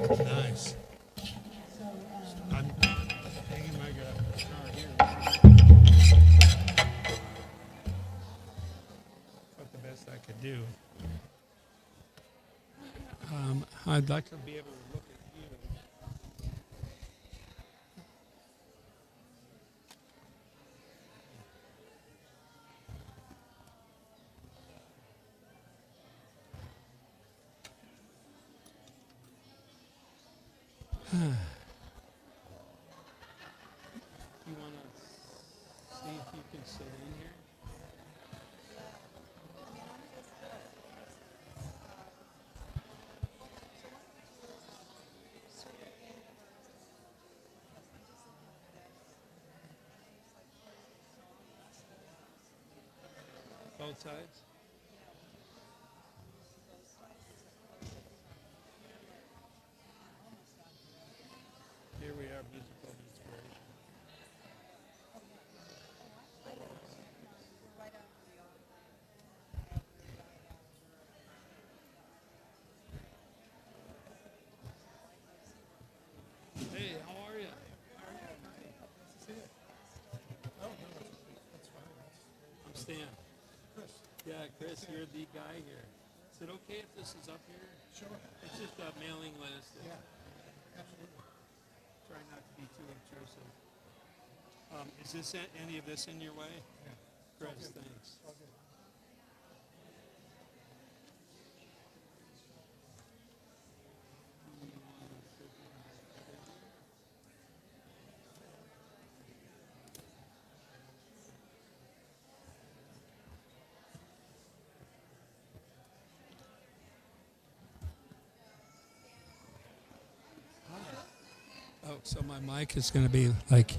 Nice. I'm hanging my guitar here. What the best I could do. I'd like to be able to look at you. You want to see if you can sit in here? Both sides? Here we are, musical inspiration. Hey, how are you? I'm Stan. Yeah, Chris, you're the guy here. Is it okay if this is up here? Sure. It's just a mailing list. Yeah, absolutely. Try not to be too obtrusive. Is this any of this in your way? Yeah. Chris, thanks. All good. Oh, so my mic is going to be like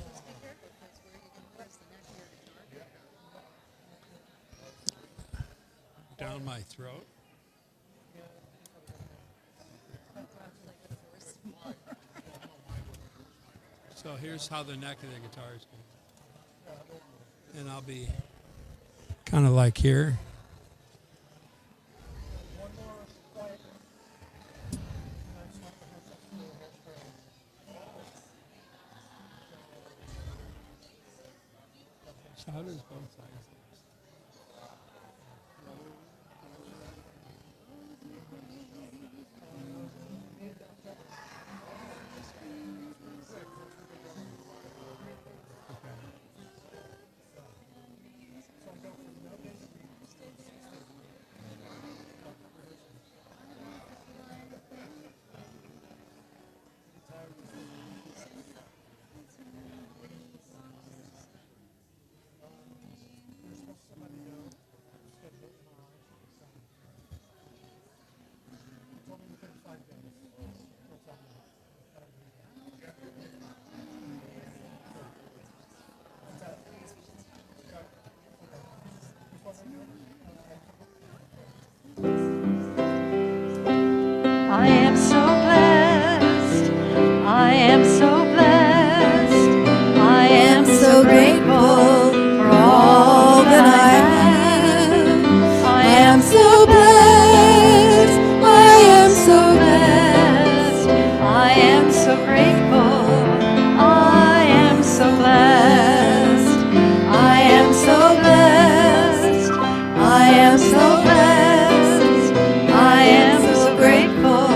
down my throat. So here's how the neck of the guitar is going. And I'll be kind of like here. So how does both sides? I am so blessed. I am so blessed. I am so grateful for all that I have. I am so blessed. I am so blessed. I am so grateful. I am so blessed. I am so blessed. I am so blessed. I am so grateful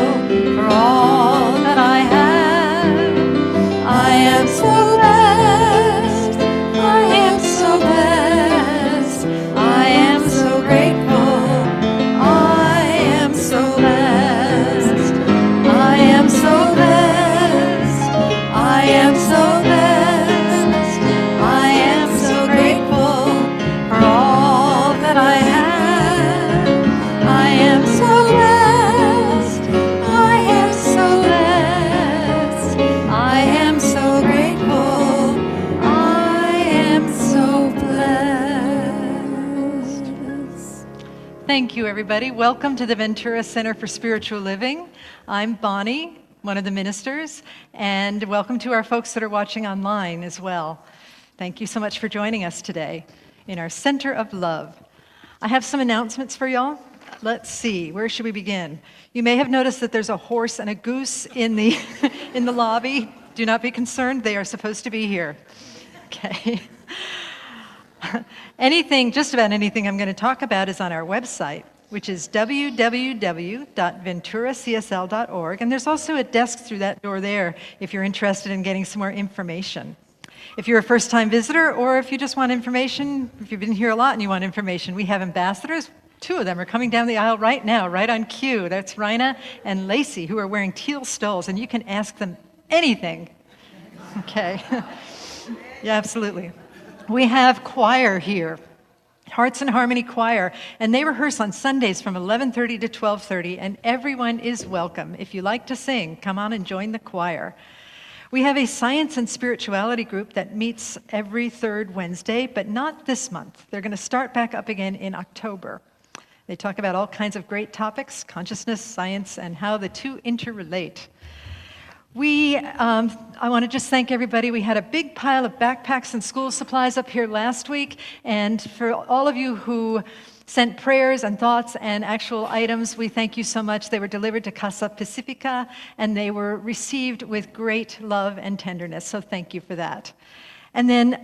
for all that I have. I am so blessed. I am so blessed. I am so grateful. I am so blessed. I am so blessed. I am so blessed. I am so grateful for all that I have. I am so blessed. I am so blessed. I am so grateful. I am so blessed. Thank you, everybody. Welcome to the Ventura Center for Spiritual Living. I'm Bonnie, one of the ministers, and welcome to our folks that are watching online as well. Thank you so much for joining us today in our Center of Love. I have some announcements for y'all. Let's see, where should we begin? You may have noticed that there's a horse and a goose in the, in the lobby. Do not be concerned, they are supposed to be here. Okay. Just about anything I'm going to talk about is on our website, which is www.venturacsl.org. And there's also a desk through that door there if you're interested in getting some more information. If you're a first-time visitor, or if you just want information, if you've been here a lot and you want information, we have ambassadors. 2 of them are coming down the aisle right now, right on cue. That's Rhina and Lacey, who are wearing teal stoles, and you can ask them anything. Okay. Yeah, absolutely. We have choir here, Hearts and Harmony Choir, and they rehearse on Sundays from 11:30 to 12:30, and everyone is welcome. If you like to sing, come on and join the choir. We have a science and spirituality group that meets every 3rd Wednesday, but not this month. They're going to start back up again in October. They talk about all kinds of great topics, consciousness, science, and how the two interrelate. I want to just thank everybody. We had a big pile of backpacks and school supplies up here last week, and for all of you who sent prayers and thoughts and actual items, we thank you so much. They were delivered to Casa Pacifica, and they were received with great love and tenderness, so thank you for that. And then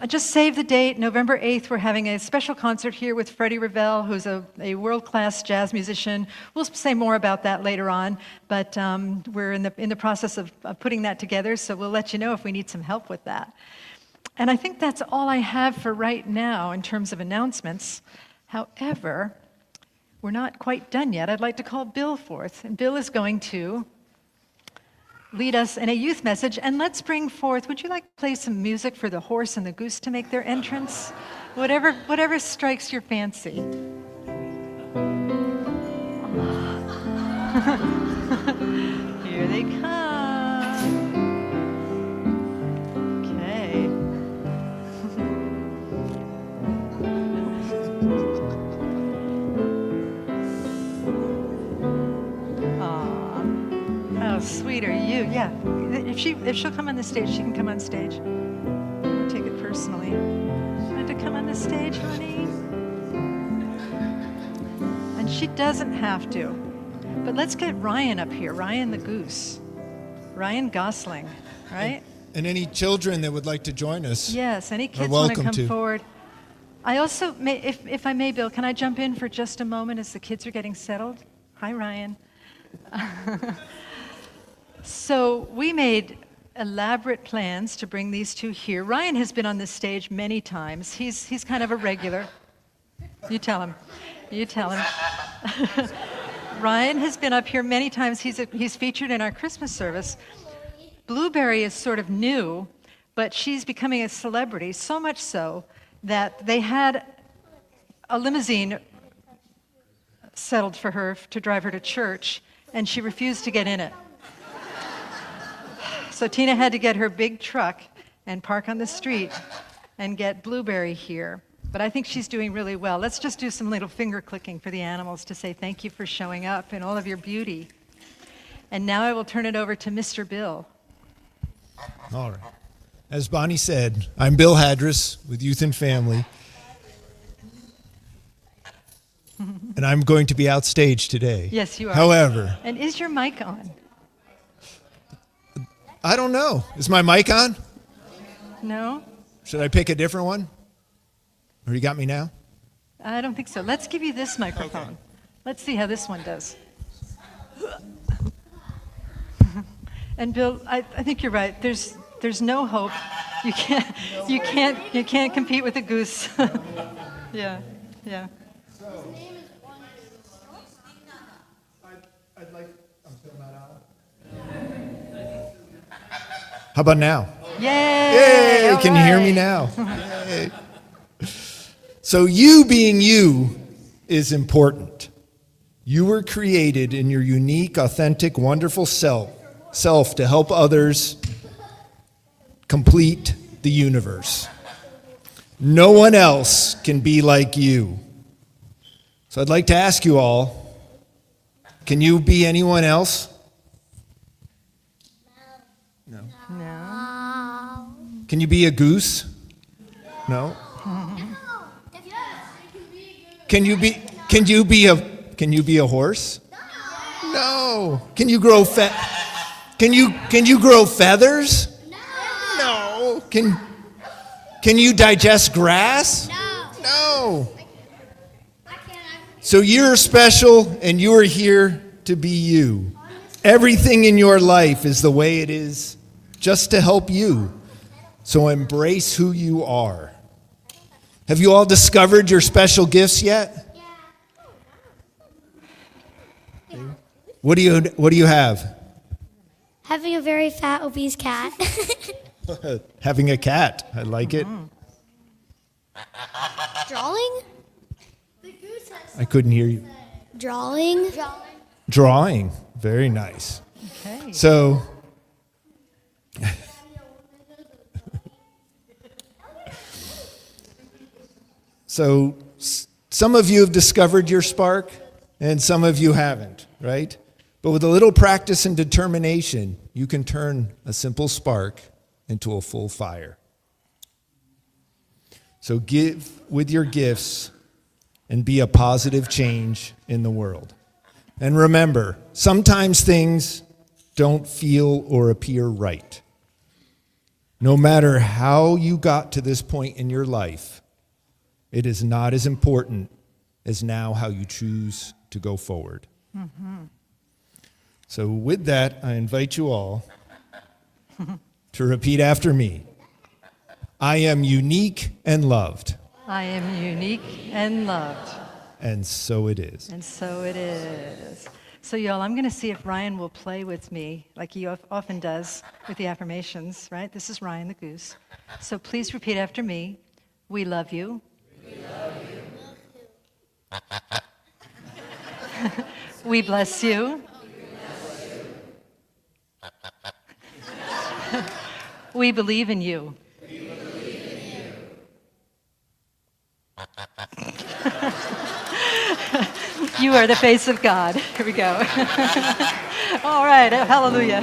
just save the date, November 8th, we're having a special concert here with Freddie Ravel, who's a world-class jazz musician. We'll say more about that later on, but we're in the process of putting that together, so we'll let you know if we need some help with that. And I think that's all I have for right now in terms of announcements. However, we're not quite done yet. I'd like to call Bill forth, and Bill is going to lead us in a youth message, and let's bring forth, would you like to play some music for the horse and the goose to make their entrance? Whatever strikes your fancy. Here they come. Okay. How sweet are you? Yeah. If she'll come on the stage, she can come on stage. Don't take it personally. Want to come on the stage, honey? And she doesn't have to. But let's get Ryan up here. Ryan the goose. Ryan Gosling, right? And any children that would like to join us. Yes, any kids want to come forward. I also, if I may, Bill, can I jump in for just a moment as the kids are getting settled? Hi, Ryan. So we made elaborate plans to bring these 2 here. Ryan has been on this stage many times. He's kind of a regular. You tell him. You tell him. Ryan has been up here many times. He's featured in our Christmas service. Blueberry is sort of new, but she's becoming a celebrity, so much so that they had a limousine settled for her to drive her to church, and she refused to get in it. So Tina had to get her big truck and park on the street and get Blueberry here. But I think she's doing really well. Let's just do some little finger clicking for the animals to say thank you for showing up and all of your beauty. And now I will turn it over to Mr. Bill. All right. As Bonnie said, I'm Bill Hadris with Youth and Family. And I'm going to be outstage today. Yes, you are. However. And is your mic on? I don't know. Is my mic on? No? Should I pick a different one? Or you got me now? I don't think so. Let's give you this microphone. Okay. Let's see how this one does. And Bill, I think you're right. There's no hope. You can't compete with a goose. Yeah. I'd like. I'm still not on. How about now? Yay! Yay! Can you hear me now? Yay. So you being you is important. You were created in your unique, authentic, wonderful self to help others complete the universe. No one else can be like you. So I'd like to ask you all, can you be anyone else? No. Can you be a goose? No. Can you be Can you be a horse? No. Can you grow Can you grow feathers? No. Can you digest grass? No. So you're special and you are here to be you. Everything in your life is the way it is just to help you. So embrace who you are. Have you all discovered your special gifts yet? Yeah. What do you have? Having a very fat, obese cat. Having a cat. I like it. Drawing? I couldn't hear you. Drawing? Drawing. Very nice. Okay. So, some of you have discovered your spark and some of you haven't, right? But with a little practice and determination, you can turn a simple spark into a full fire. So give with your gifts and be a positive change in the world. And remember, sometimes things don't feel or appear right. No matter how you got to this point in your life, it is not as important as now how you choose to go forward. Mm-hmm. So with that, I invite you all to repeat after me. I am unique and loved. I am unique and loved. And so it is. And so it is. So y'all, I'm going to see if Ryan will play with me like he often does with the affirmations, right? This is Ryan the goose. So please repeat after me. We love you. We love you. We bless you. We believe in you. You are the face of God. Here we go. All right, hallelujah.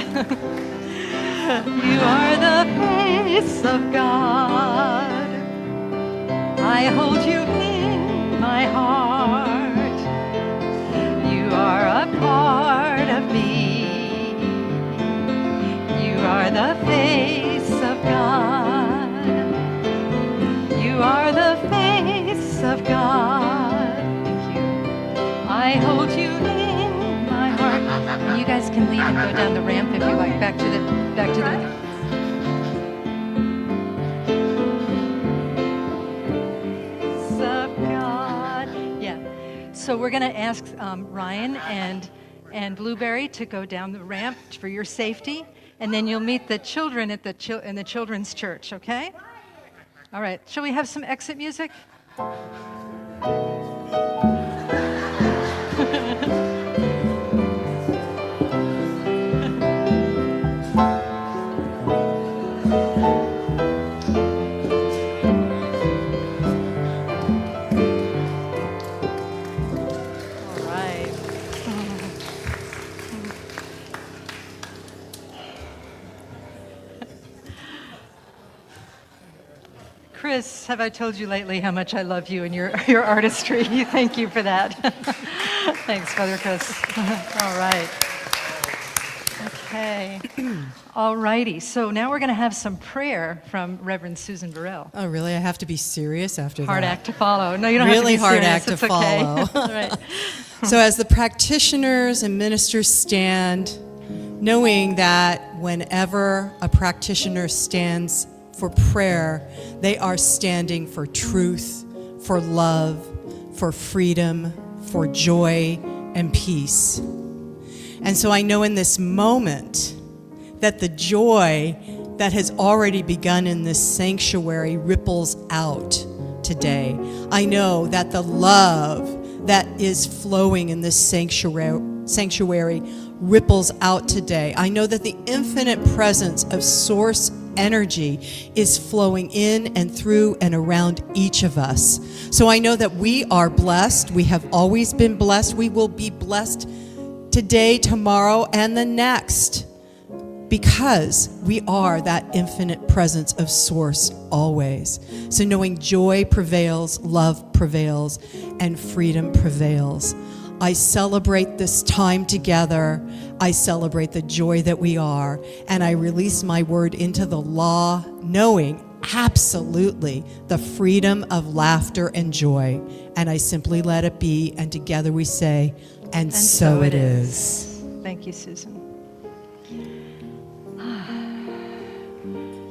You are the face of God. I hold you in my heart. You are a part of me. You are the face of God. You are the face of God. Thank you. I hold you in my heart. And you guys can leave and go down the ramp if you like. Back to the. Of God. Yeah. So we're going to ask Ryan and Blueberry to go down the ramp for your safety, and then you'll meet the children at in the children's church. Okay. All right. Shall we have some exit music? Chris, have I told you lately how much I love you and your artistry? Thank you for that. Thanks, Father Chris. All right. Okay. All righty. So now we're going to have some prayer from Reverend Susan Burrell. Oh, really? I have to be serious after that? Hard act to follow. No, you don't really have to be hard serious. act to follow. Okay. All right. So as the practitioners and ministers stand, knowing that whenever a practitioner stands for prayer, they are standing for truth, for love, for freedom, for joy and peace. And so I know in this moment that the joy that has already begun in this sanctuary ripples out today. I know that the love that is flowing in this sanctuary ripples out today. I know that the infinite presence of source energy is flowing in and through and around each of us. So I know that we are blessed. We have always been blessed. We will be blessed today, tomorrow, and the next, because we are that infinite presence of source always. So knowing joy prevails, love prevails, and freedom prevails. I celebrate this time together. I celebrate the joy that we are. And I release my word into the law, knowing absolutely the freedom of laughter and joy. And I simply let it be. And together we say, and so it is. Thank you, Susan.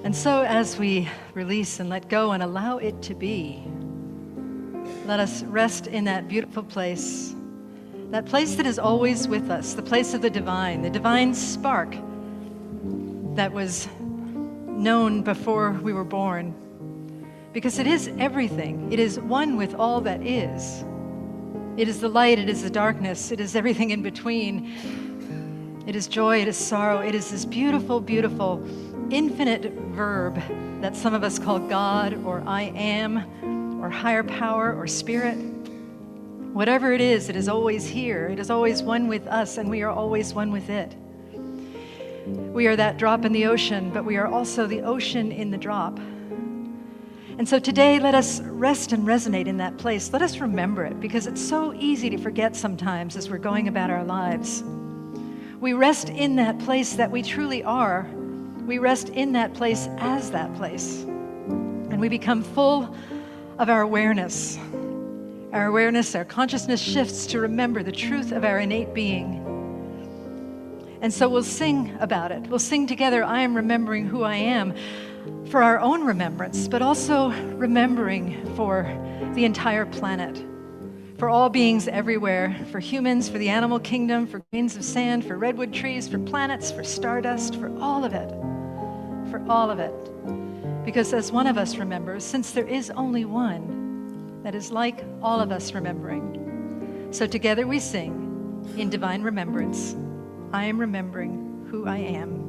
And so as we release and let go and allow it to be, let us rest in that beautiful place, that place that is always with us, the place of the divine spark that was known before we were born. Because it is everything. It is one with all that is. It is the light, it is the darkness, it is everything in between. It is joy, it is sorrow, it is this beautiful, beautiful, infinite verb that some of us call God or I am or higher power or spirit. Whatever it is always here. It is always one with us, and we are always one with it. We are that drop in the ocean, but we are also the ocean in the drop. And so today, let us rest and resonate in that place. Let us remember it, because it's so easy to forget sometimes as we're going about our lives. We rest in that place that we truly are. We rest in that place as that place. And we become full of our awareness. Our awareness, our consciousness shifts to remember the truth of our innate being. And so we'll sing about it. We'll sing together, I am remembering who I am, for our own remembrance, but also remembering for the entire planet, for all beings everywhere, for humans, for the animal kingdom, for grains of sand, for redwood trees, for planets, for stardust, for all of it. For all of it. Because as one of us remembers, since there is only one that is like all of us remembering. So together we sing in divine remembrance, I am remembering who I am.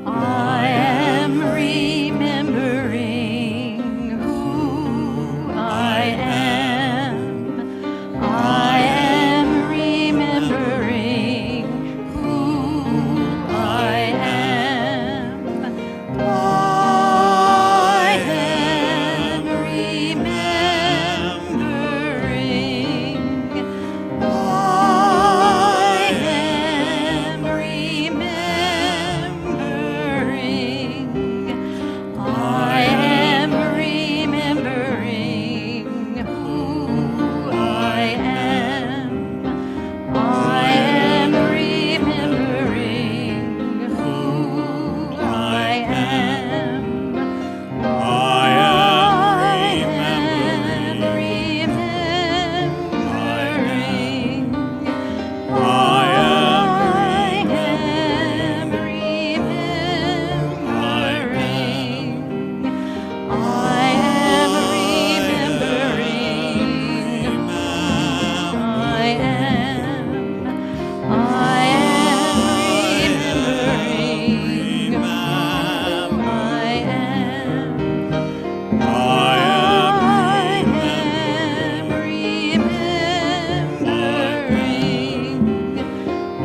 I am remembering who I am. I am remembering who I am. I am remembering. I am remembering. I am remembering who I am. I am remembering who I am. I am remembering. I am remembering. I am remembering. I am. I am remembering. I am. I am remembering.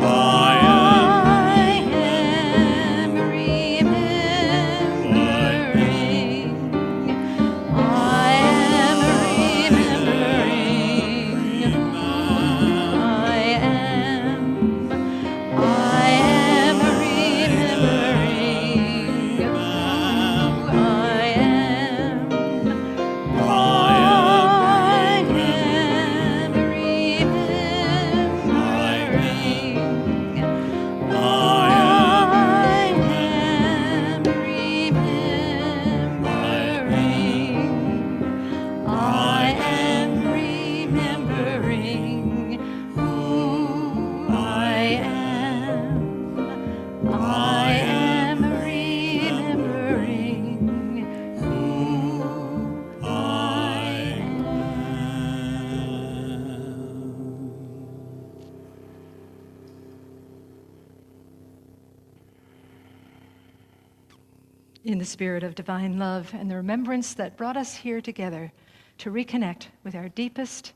I am remembering. I am remembering who I am. I am remembering who I am. I am remembering. I am remembering who I am. I am remembering who I in the spirit of divine love and the remembrance that brought us here together to reconnect with our deepest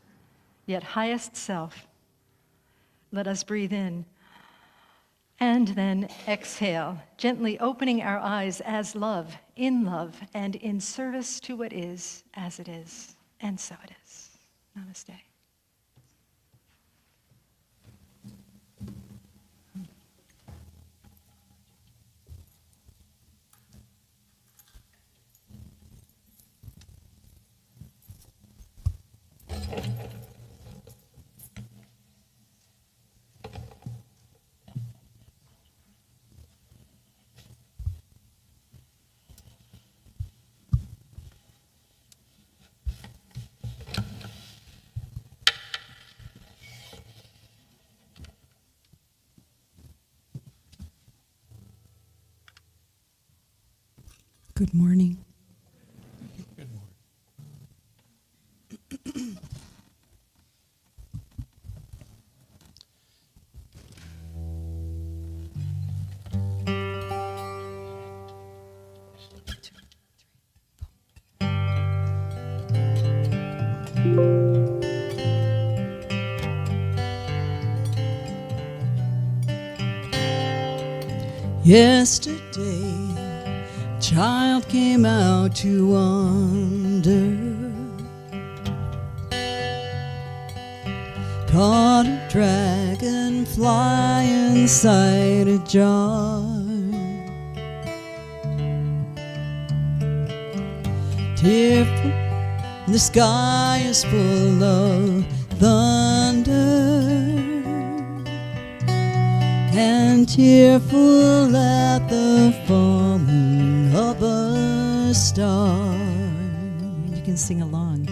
yet highest self, let us breathe in And then exhale, gently opening our eyes as love, and in service to what is, as it is, and so it is. Namaste. Good morning. Good morning. Yesterday, a child came out to wander, caught a dragonfly inside a jar. Tearful, the sky is full of thunder, and tearful at the falling of a star. You can sing along.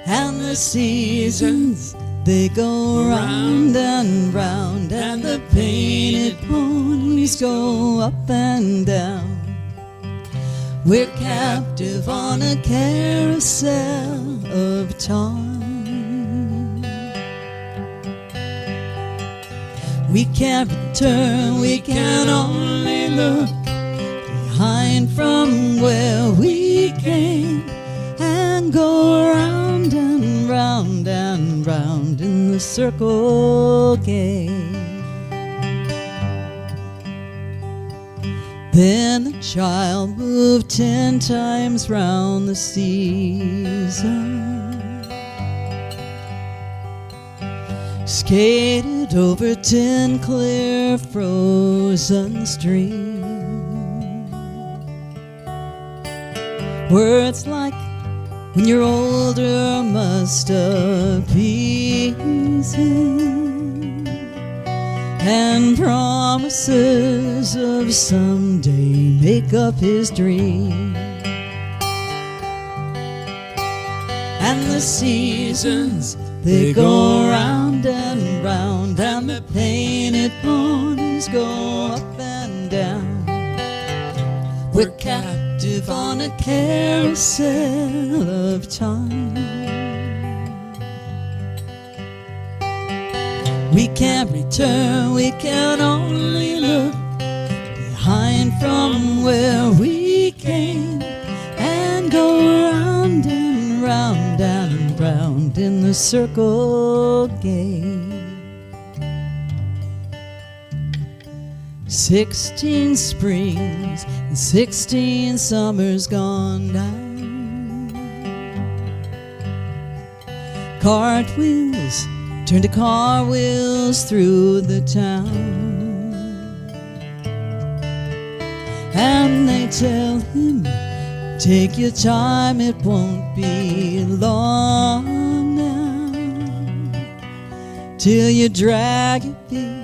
And the seasons, they go round and round, and the painted ponies go up and down. We're captive on a carousel of time. We can't return, we can only look behind from where we came, and go round and round and round in the circle game. Then the child moved 10 times round the season, skated over 10 clear frozen streams. Words like when you're older must appease him, and promises of someday make up his dream. And the seasons, they go round and round, and the painted ponies go up and down. We're captive on a carousel of time. We can't return, we can only look behind from where we came, and go round and round and round in the circle game. 16 springs and 16 summers gone down. Cartwheels turn to car wheels through the town, and they tell him, take your time, it won't be long now, till you drag your feet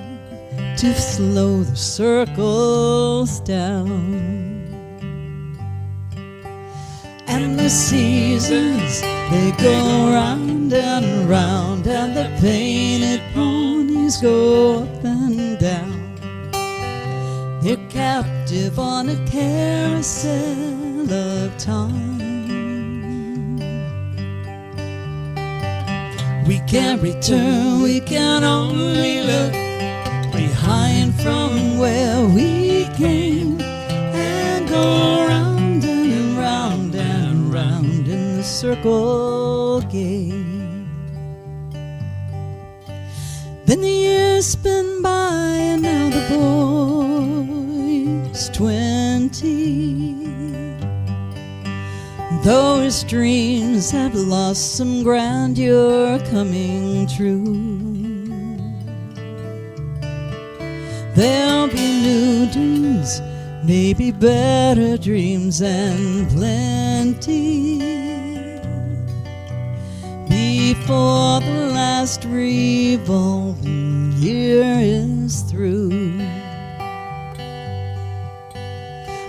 to slow the circles down. And the seasons, they go round and round, and the painted ponies go up and down. They're captive on a carousel of time. We can't return, we can only look behind from where we came, and go round and round and round in the circle game. Then the years spin by and now the boy's 20. Though his dreams have lost some grandeur coming true, there'll be new dreams, maybe better dreams and plenty, before the last revolving year is through.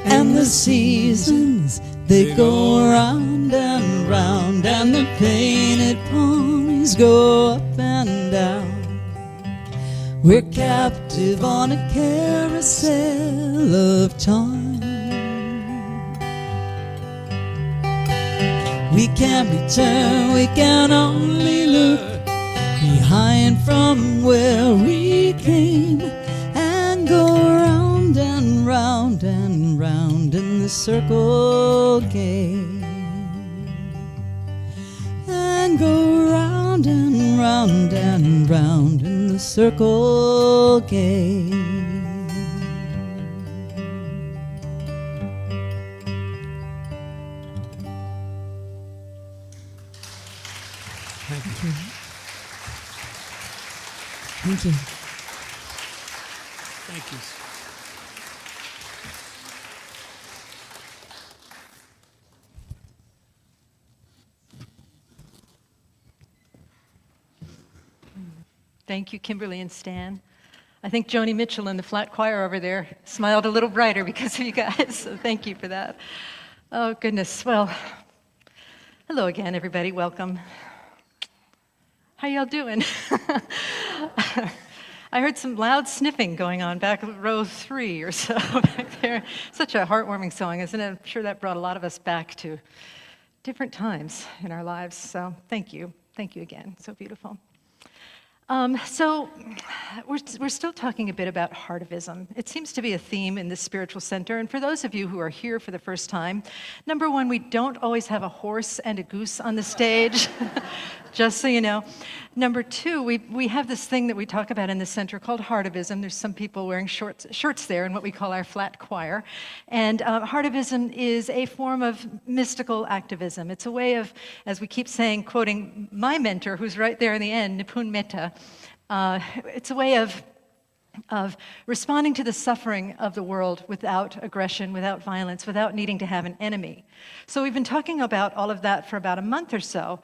And the seasons, they go round and round, and the painted ponies go up and down. We're captive on a carousel of time. We can't return, we can only look behind from where we came, and go round and round and round in the circle game, and go round and round and round in the circle game. Thank you. Thank you. Thank you. Thank you, Kimberly and Stan. I think Joni Mitchell in the flat choir over there smiled a little brighter because of you guys, so thank you for that. Oh, goodness. Well, hello again, everybody. Welcome. How y'all doing? I heard some loud sniffing going on back at row 3 or so back there. Such a heartwarming song, isn't it? I'm sure that brought a lot of us back to different times in our lives, so thank you. Thank you again. So beautiful. So we're still talking a bit about heartivism. It seems to be a theme in this spiritual center. And for those of you who are here for the first time, number one, we don't always have a horse and a goose on the stage, just so you know. Number two, we have this thing that we talk about in the center called heartivism. There's some people wearing shirts there in what we call our flat choir. And heartivism is a form of mystical activism. It's a way of, as we keep saying, quoting my mentor, who's right there in the end, Nipun Metta, it's a way of responding to the suffering of the world without aggression, without violence, without needing to have an enemy. So we've been talking about all of that for about a month or so.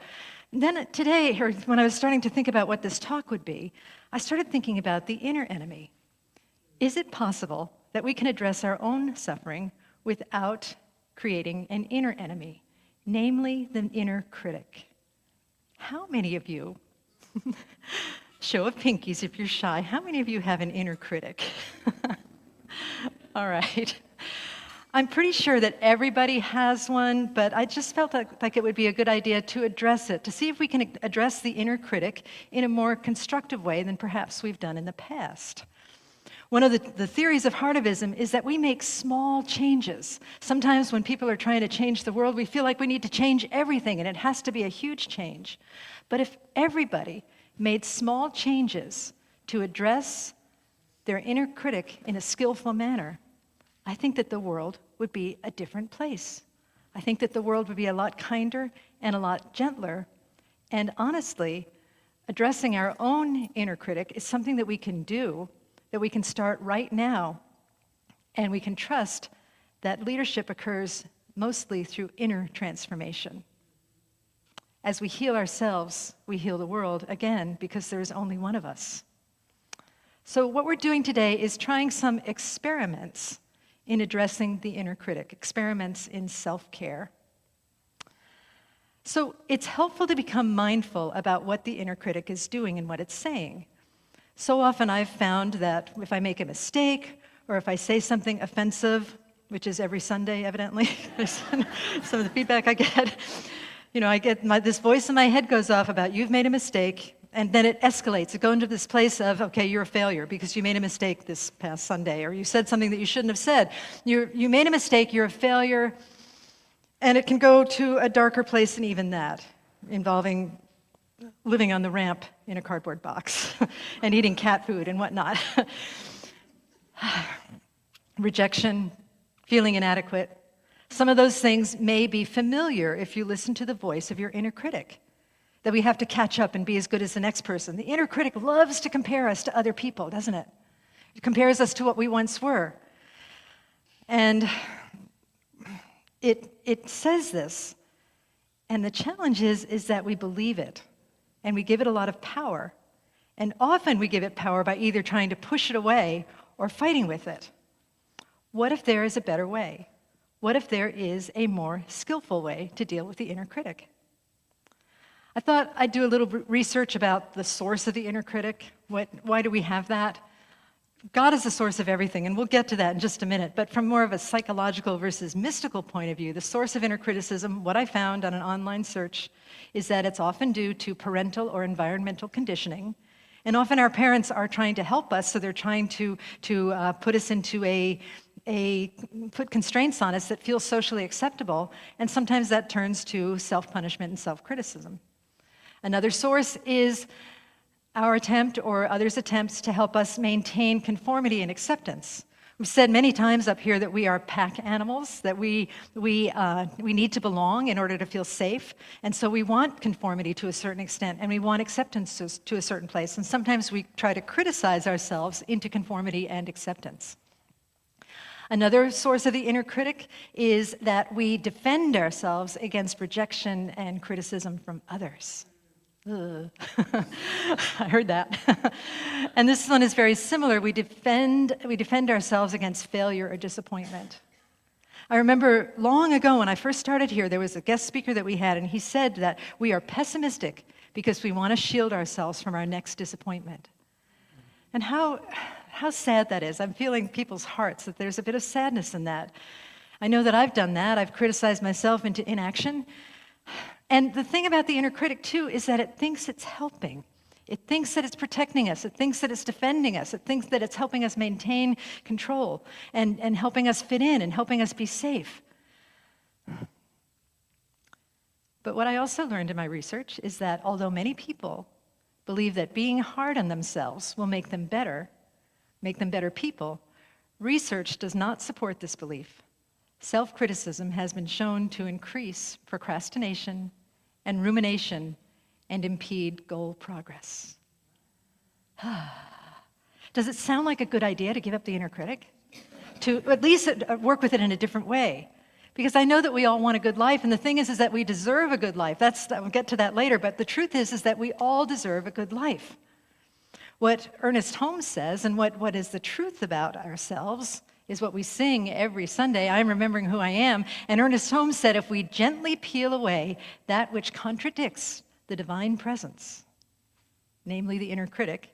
And then today, or when I was starting to think about what this talk would be, I started thinking about the inner enemy. Is it possible that we can address our own suffering without creating an inner enemy, namely the inner critic? How many of you, show of pinkies if you're shy, how many of you have an inner critic? All right. I'm pretty sure that everybody has one, but I just felt like it would be a good idea to address it, to see if we can address the inner critic in a more constructive way than perhaps we've done in the past. One of the theories of heartivism is that we make small changes. Sometimes when people are trying to change the world, we feel like we need to change everything, and it has to be a huge change. But if everybody made small changes to address their inner critic in a skillful manner, I think that the world would be a different place. I think that the world would be a lot kinder and a lot gentler. And honestly, addressing our own inner critic is something that we can do, that we can start right now. And we can trust that leadership occurs mostly through inner transformation. As we heal ourselves, we heal the world, again, because there is only one of us. So what we're doing today is trying some experiments in addressing the inner critic, experiments in self-care. So it's helpful to become mindful about what the inner critic is doing and what it's saying. So often I've found that if I make a mistake or if I say something offensive, which is every Sunday, evidently, some of the feedback I get, I get this voice in my head goes off about, you've made a mistake, and then it escalates. It goes into this place of, okay, you're a failure because you made a mistake this past Sunday, or you said something that you shouldn't have said. You made a mistake, you're a failure, and it can go to a darker place than even that, involving living on the ramp in a cardboard box and eating cat food and whatnot. Rejection, feeling inadequate. Some of those things may be familiar if you listen to the voice of your inner critic, that we have to catch up and be as good as the next person. The inner critic loves to compare us to other people, doesn't it? It compares us to what we once were. And it says this, and the challenge is that we believe it, and we give it a lot of power. And often we give it power by either trying to push it away or fighting with it. What if there is a better way? What if there is a more skillful way to deal with the inner critic? I thought I'd do a little research about the source of the inner critic. Why do we have that? God is the source of everything, and we'll get to that in just a minute. But from more of a psychological versus mystical point of view, the source of inner criticism, what I found on an online search, is that it's often due to parental or environmental conditioning. And often our parents are trying to help us, so they're trying to put us into put constraints on us that feel socially acceptable, and sometimes that turns to self-punishment and self-criticism. Another source is our attempt or others' attempts to help us maintain conformity and acceptance. We've said many times up here that we are pack animals, that we need to belong in order to feel safe, and so we want conformity to a certain extent, and we want acceptance to a certain place, and sometimes we try to criticize ourselves into conformity and acceptance. Another source of the inner critic is that we defend ourselves against rejection and criticism from others. Ugh. I heard that. And this one is very similar. We defend ourselves against failure or disappointment. I remember long ago when I first started here, there was a guest speaker that we had, and he said that we are pessimistic because we want to shield ourselves from our next disappointment. And how sad that is. I'm feeling people's hearts that there's a bit of sadness in that. I know that I've done that. I've criticized myself into inaction. And the thing about the inner critic, too, is that it thinks it's helping. It thinks that it's protecting us. It thinks that it's defending us. It thinks that it's helping us maintain control and helping us fit in and helping us be safe. But what I also learned in my research is that although many people believe that being hard on themselves will make them better people, research does not support this belief. Self-criticism has been shown to increase procrastination and rumination and impede goal progress. Does it sound like a good idea to give up the inner critic? To at least work with it in a different way? Because I know that we all want a good life, and the thing is that we deserve a good life. We'll get to that later, but the truth is that we all deserve a good life. What Ernest Holmes says, and what is the truth about ourselves, is what we sing every Sunday, I'm remembering who I am. And Ernest Holmes said, if we gently peel away that which contradicts the divine presence, namely the inner critic,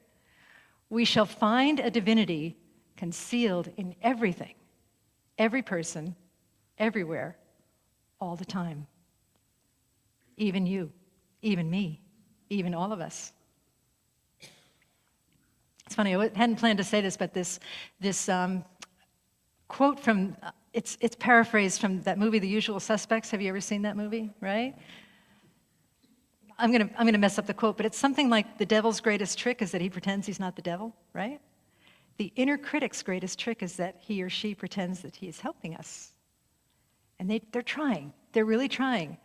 we shall find a divinity concealed in everything, every person, everywhere, all the time. Even you, even me, even all of us. It's funny, I hadn't planned to say this, but this quote from, it's paraphrased from that movie, The Usual Suspects. Have you ever seen that movie, right? I'm gonna mess up the quote, but it's something like the devil's greatest trick is that he pretends he's not the devil, right? The inner critic's greatest trick is that he or she pretends that he is helping us. And they're trying, they're really trying.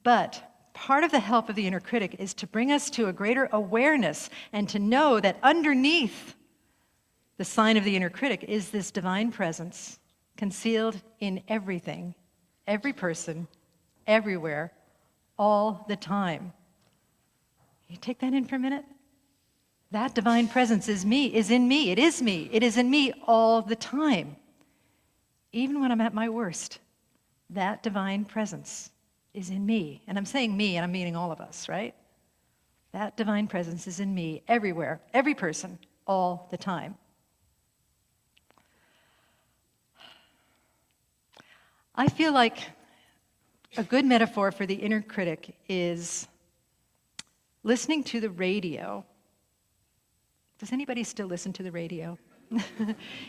But part of the help of the inner critic is to bring us to a greater awareness and to know that underneath the sign of the inner critic is this divine presence concealed in everything, every person, everywhere, all the time. You take that in for a minute? That divine presence is me, is in me, it is me, it is in me all the time. Even when I'm at my worst, that divine presence is in me. And I'm saying me, and I'm meaning all of us, right? That divine presence is in me, everywhere, every person, all the time. I feel like a good metaphor for the inner critic is listening to the radio. Does anybody still listen to the radio?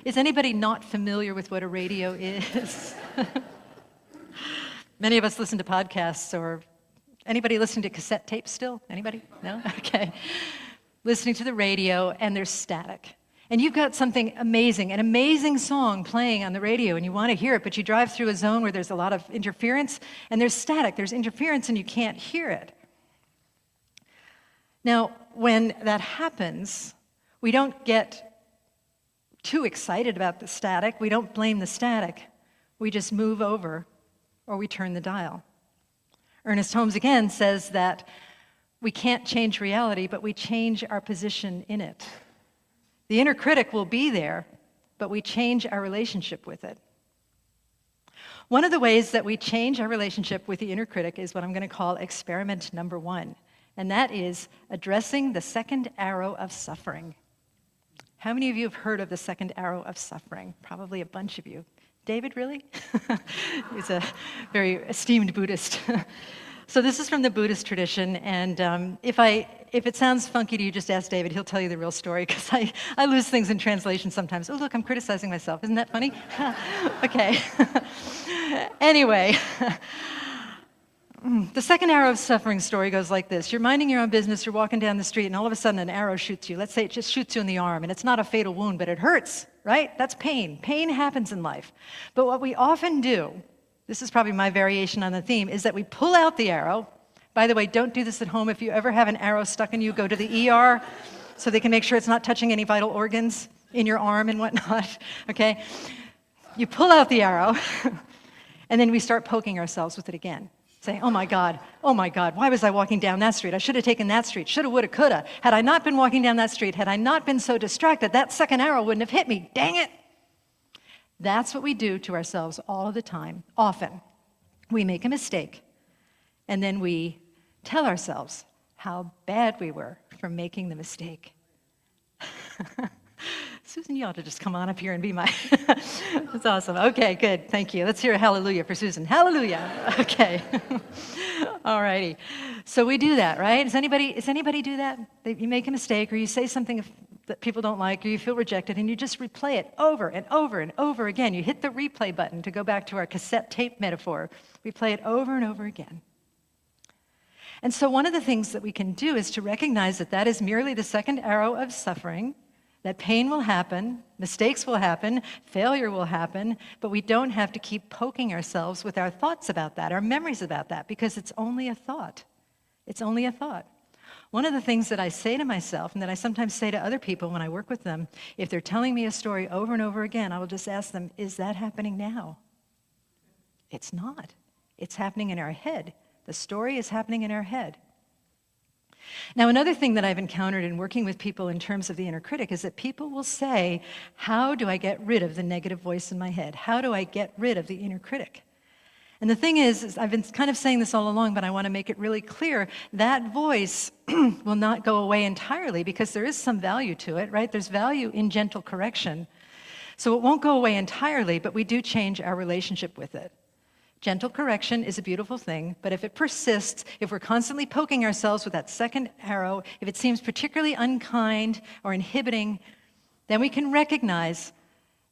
Is anybody not familiar with what a radio is? Many of us listen to podcasts or Anybody listening to cassette tapes still? Anybody? No? Okay. Listening to the radio, and there's static. And you've got something amazing, an amazing song playing on the radio, and you want to hear it, but you drive through a zone where there's a lot of interference, and there's static, there's interference, and you can't hear it. Now, when that happens, we don't get too excited about the static. We don't blame the static. We just move over, or we turn the dial. Ernest Holmes again says that we can't change reality, but we change our position in it. The inner critic will be there, but we change our relationship with it. One of the ways that we change our relationship with the inner critic is what I'm going to call experiment number 1, and that is addressing the second arrow of suffering. How many of you have heard of the second arrow of suffering? Probably a bunch of you. David, really? He's a very esteemed Buddhist. So this is from the Buddhist tradition, and if it sounds funky to you, just ask David. He'll tell you the real story, because I lose things in translation sometimes. Oh, look, I'm criticizing myself. Isn't that funny? Okay. Anyway, the second arrow of suffering story goes like this. You're minding your own business, you're walking down the street, and all of a sudden an arrow shoots you. Let's say it just shoots you in the arm, and it's not a fatal wound, but it hurts, right? That's pain. Pain happens in life. But what we often do, this is probably my variation on the theme, is that we pull out the arrow. By the way, don't do this at home. If you ever have an arrow stuck in you, go to the ER so they can make sure it's not touching any vital organs in your arm and whatnot, okay? You pull out the arrow, and then we start poking ourselves with it again, saying, oh my God, why was I walking down that street? I should have taken that street, shoulda, woulda, coulda. Had I not been walking down that street, had I not been so distracted, that second arrow wouldn't have hit me, dang it. That's what we do to ourselves all of the time. Often, we make a mistake, and then we tell ourselves how bad we were for making the mistake. Susan, you ought to just come on up here and be my... That's awesome. Okay, good. Thank you. Let's hear a hallelujah for Susan. Hallelujah. Okay. All righty. So we do that, right? Does anybody do that? You make a mistake, or you say something that people don't like, or you feel rejected, and you just replay it over and over and over again. You hit the replay button, to go back to our cassette tape metaphor. We play it over and over again. And so one of the things that we can do is to recognize that that is merely the second arrow of suffering, that pain will happen, mistakes will happen, failure will happen, but we don't have to keep poking ourselves with our thoughts about that, our memories about that, because it's only a thought. It's only a thought. One of the things that I say to myself, and that I sometimes say to other people when I work with them, if they're telling me a story over and over again, I will just ask them, is that happening now? It's not. It's happening in our head. The story is happening in our head. Now, another thing that I've encountered in working with people in terms of the inner critic is that people will say, how do I get rid of the negative voice in my head? How do I get rid of the inner critic? And the thing is I've been kind of saying this all along, but I want to make it really clear, that voice will not go away entirely, because there is some value to it, right? There's value in gentle correction. So it won't go away entirely, but we do change our relationship with it. Gentle correction is a beautiful thing, but if it persists, if we're constantly poking ourselves with that second arrow, if it seems particularly unkind or inhibiting, then we can recognize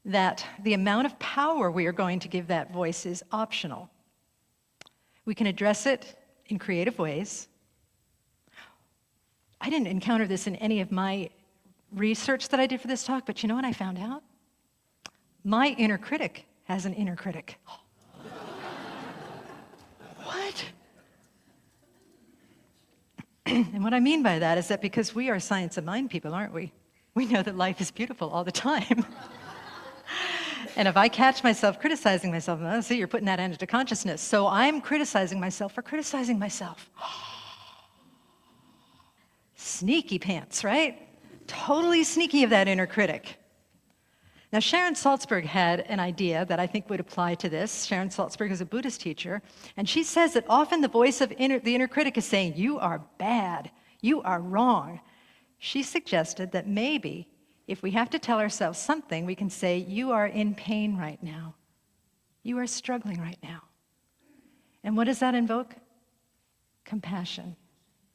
that the amount of power we are going to give that voice is optional. We can address it in creative ways. I didn't encounter this in any of my research that I did for this talk, but you know what I found out? My inner critic has an inner critic. What? And what I mean by that is that because we are science of mind people, aren't we? We know that life is beautiful all the time. And if I catch myself criticizing myself, oh, see, you're putting that into consciousness. So I'm criticizing myself for criticizing myself. Sneaky pants, right? Totally sneaky of that inner critic. Now, Sharon Salzberg had an idea that I think would apply to this. Sharon Salzberg is a Buddhist teacher, and she says that often the voice of the inner critic is saying, you are bad, you are wrong. She suggested that maybe if we have to tell ourselves something, we can say, you are in pain right now. You are struggling right now. And what does that invoke? Compassion.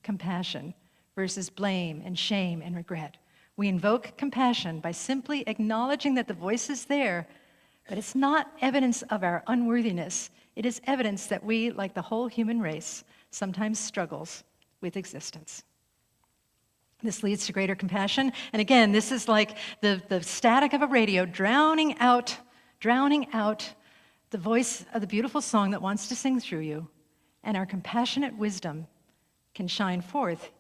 Compassion versus blame and shame and regret. We invoke compassion by simply acknowledging that the voice is there, but it's not evidence of our unworthiness. It is evidence that we, like the whole human race, sometimes struggles with existence. This leads to greater compassion. And again, this is like the static of a radio drowning out the voice of the beautiful song that wants to sing through you. And our compassionate wisdom can shine forth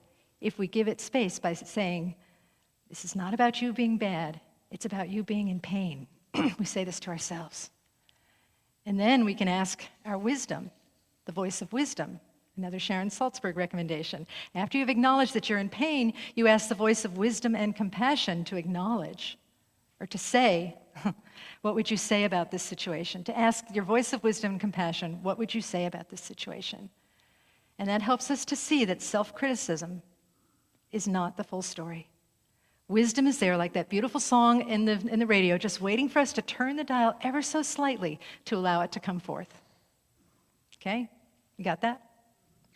if we give it space by saying, this is not about you being bad, it's about you being in pain. We say this to ourselves. And then we can ask our wisdom, the voice of wisdom, another Sharon Salzberg recommendation. After you've acknowledged that you're in pain, you ask the voice of wisdom and compassion to acknowledge, or to say, what would you say about this situation? To ask your voice of wisdom and compassion, what would you say about this situation? And that helps us to see that self-criticism is not the full story. Wisdom is there like that beautiful song in the radio, just waiting for us to turn the dial ever so slightly to allow it to come forth. Okay? You got that?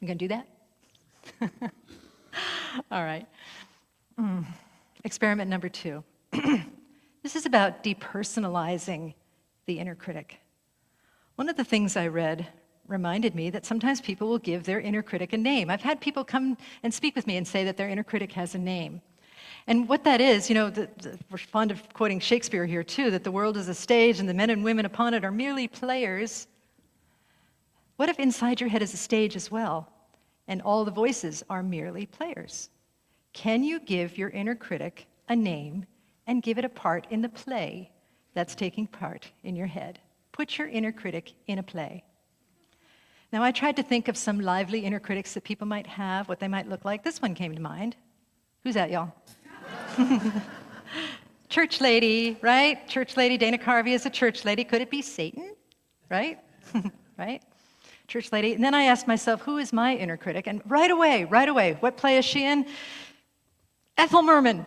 You gonna do that? All right. Experiment number 2. This is about depersonalizing the inner critic. One of the things I read reminded me that sometimes people will give their inner critic a name. I've had people come and speak with me and say that their inner critic has a name. And what that is, we're fond of quoting Shakespeare here too, that the world is a stage and the men and women upon it are merely players. What if inside your head is a stage as well, and all the voices are merely players? Can you give your inner critic a name and give it a part in the play that's taking part in your head? Put your inner critic in a play. Now, I tried to think of some lively inner critics that people might have, what they might look like. This one came to mind. Who's that, y'all? Church lady, right? Church lady, Dana Carvey is a church lady. Could it be Satan? Right? Right? Church lady. And then I asked myself, who is my inner critic? And right away, what play is she in? Ethel Merman.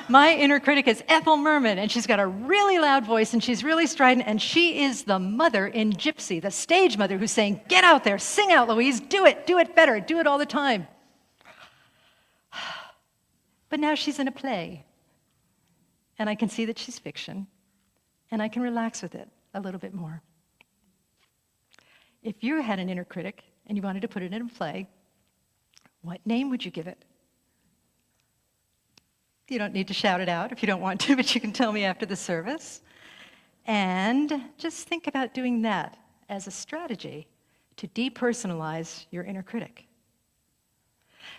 My inner critic is Ethel Merman, and she's got a really loud voice, and she's really strident, and she is the mother in Gypsy, the stage mother who's saying, get out there, sing out, Louise, do it better, do it all the time. But now she's in a play, and I can see that she's fiction, and I can relax with it a little bit more. If you had an inner critic and you wanted to put it in a play, what name would you give it? You don't need to shout it out if you don't want to, but you can tell me after the service. And just think about doing that as a strategy to depersonalize your inner critic.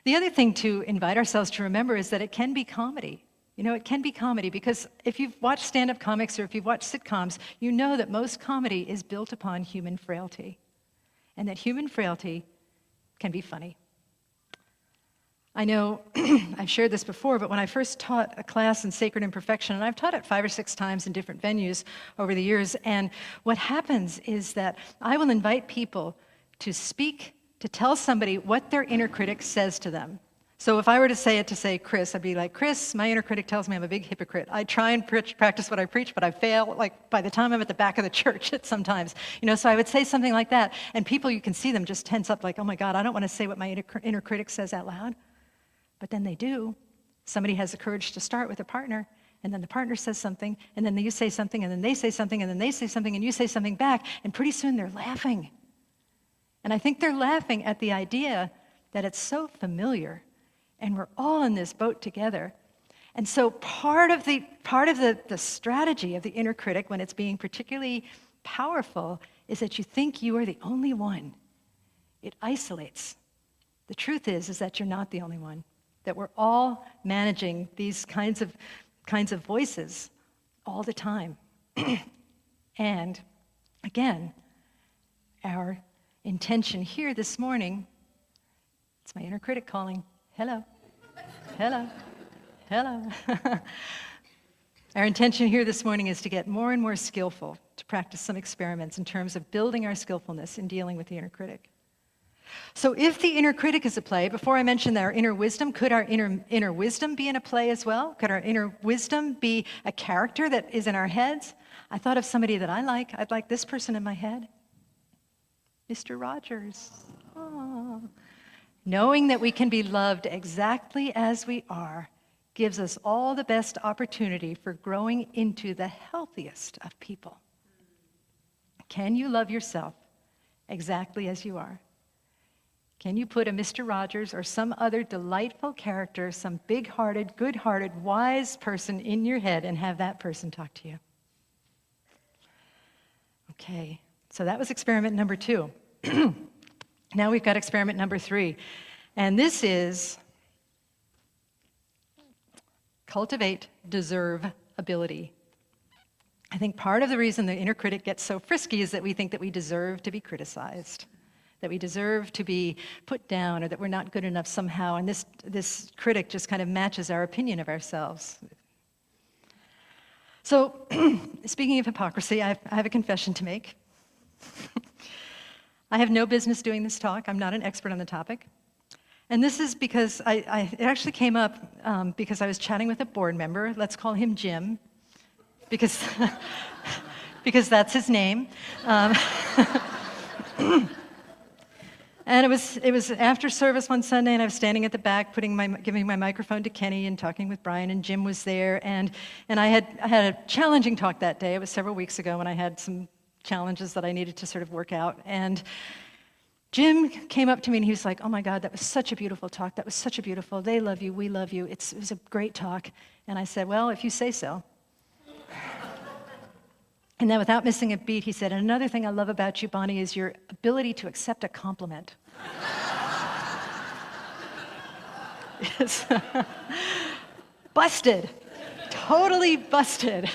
The other thing to invite ourselves to remember is that it can be comedy. It can be comedy because if you've watched stand-up comics or if you've watched sitcoms, you know that most comedy is built upon human frailty, and that human frailty can be funny. I know I've shared this before, but when I first taught a class in Sacred Imperfection, and I've taught it 5 or 6 times in different venues over the years, and what happens is that I will invite people to speak, to tell somebody what their inner critic says to them. So if I were to say Chris, I'd be like, Chris, my inner critic tells me I'm a big hypocrite. I try and practice what I preach, but I fail, like, by the time I'm at the back of the church sometimes. So I would say something like that, and people, you can see them just tense up like, oh my God, I don't want to say what my inner critic says out loud. But then they do. Somebody has the courage to start with a partner, and then the partner says something, and then you say something, and then they say something, and then they say something, and you say something back, and pretty soon they're laughing. And I think they're laughing at the idea that it's so familiar, and we're all in this boat together. And so part of the strategy of the inner critic when it's being particularly powerful is that you think you are the only one. It isolates. The truth is that you're not the only one, that we're all managing these kinds of voices all the time. And again, our intention here this morning, it's my inner critic calling. Hello. Hello. Hello. Our intention here this morning is to get more and more skillful, to practice some experiments in terms of building our skillfulness in dealing with the inner critic. So if the inner critic is a play, before I mentioned our inner wisdom, could our inner wisdom be in a play as well? Could our inner wisdom be a character that is in our heads? I thought of somebody that I like. I'd like this person in my head. Mr. Rogers. Oh. Knowing that we can be loved exactly as we are gives us all the best opportunity for growing into the healthiest of people. Can you love yourself exactly as you are? Can you put a Mr. Rogers or some other delightful character, some big-hearted, good-hearted, wise person in your head and have that person talk to you? Okay, so that was experiment number 2. Now we've got experiment number 3. And this is cultivate, deserve, ability. I think part of the reason the inner critic gets so frisky is that we think that we deserve to be criticized, that we deserve to be put down, or that we're not good enough somehow, and this critic just kind of matches our opinion of ourselves. So, speaking of hypocrisy, I have a confession to make. I have no business doing this talk. I'm not an expert on the topic. And this is because it actually came up because I was chatting with a board member. Let's call him Jim, because, because that's his name. And it was after service one Sunday, and I was standing at the back, giving my microphone to Kenny and talking with Brian, and Jim was there, and I had a challenging talk that day. It was several weeks ago, and I had some challenges that I needed to sort of work out. And Jim came up to me and he was like, "Oh my God, that was such a beautiful talk. That was such a beautiful. They love you. We love you. It was a great talk." And I said, "Well, if you say so." And then without missing a beat, he said, "And another thing I love about you, Bonnie, is your ability to accept a compliment." Yes. Busted. Totally busted.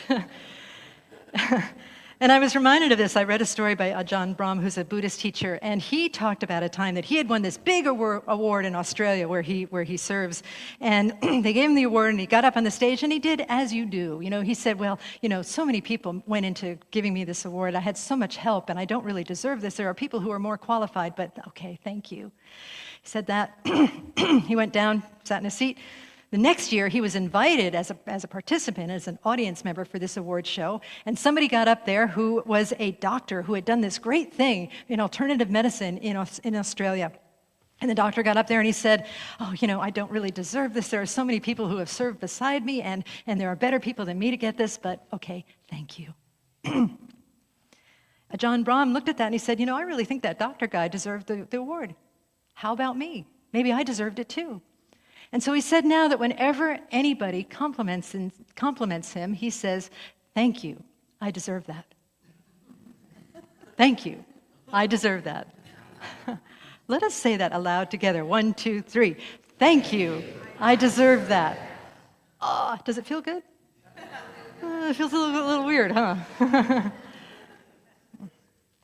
And I was reminded of this. I read a story by Ajahn Brahm, who's a Buddhist teacher, and he talked about a time that he had won this big award in Australia where he serves. And they gave him the award, and he got up on the stage, and he did as you do. He said, "Well, so many people went into giving me this award. I had so much help, and I don't really deserve this. There are people who are more qualified, but okay, thank you." He said that. He went down, sat in a seat. The next year, he was invited as a participant, as an audience member for this award show, and somebody got up there who was a doctor who had done this great thing in alternative medicine in Australia. And the doctor got up there and he said, "Oh, I don't really deserve this. There are so many people who have served beside me, and there are better people than me to get this, but okay, thank you." Ajahn Brahm looked at that and he said, "I really think that doctor guy deserved the award. How about me? Maybe I deserved it too." And so he said now that whenever anybody compliments him, he says, "Thank you, I deserve that. Thank you, I deserve that." Let us say that aloud together. 1, 2, 3. Thank you, I deserve that. Oh, does it feel good? It feels a little weird, huh?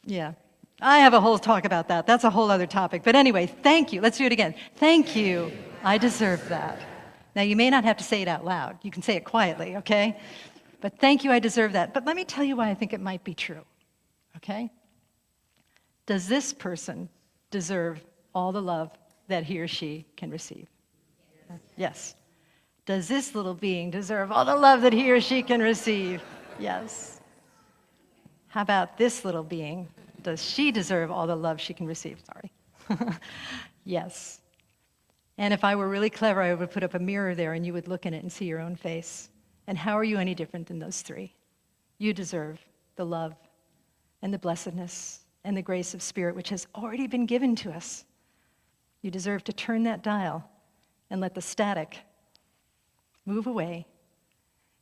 Yeah. I have a whole talk about that. That's a whole other topic. But anyway, thank you. Let's do it again. Thank you. I deserve that. Now, you may not have to say it out loud. You can say it quietly, okay? But thank you, I deserve that. But let me tell you why I think it might be true, okay? Does this person deserve all the love that he or she can receive? Yes. Does this little being deserve all the love that he or she can receive? Yes. How about this little being? Does she deserve all the love she can receive? Sorry. Yes. And if I were really clever, I would put up a mirror there and you would look in it and see your own face. And how are you any different than those three? You deserve the love and the blessedness and the grace of spirit which has already been given to us. You deserve to turn that dial and let the static move away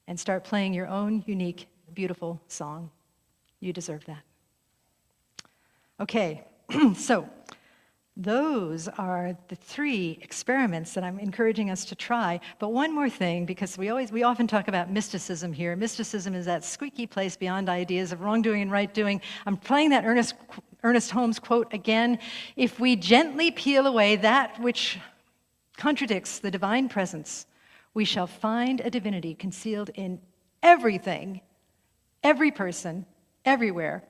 and start playing your own unique, beautiful song. You deserve that. Okay, so those are the 3 experiments that I'm encouraging us to try. But one more thing, because we often talk about mysticism here. Mysticism is that squeaky place beyond ideas of wrongdoing and right doing. I'm playing that Ernest Holmes quote again. If we gently peel away that which contradicts the divine presence, we shall find a divinity concealed in everything, every person, everywhere,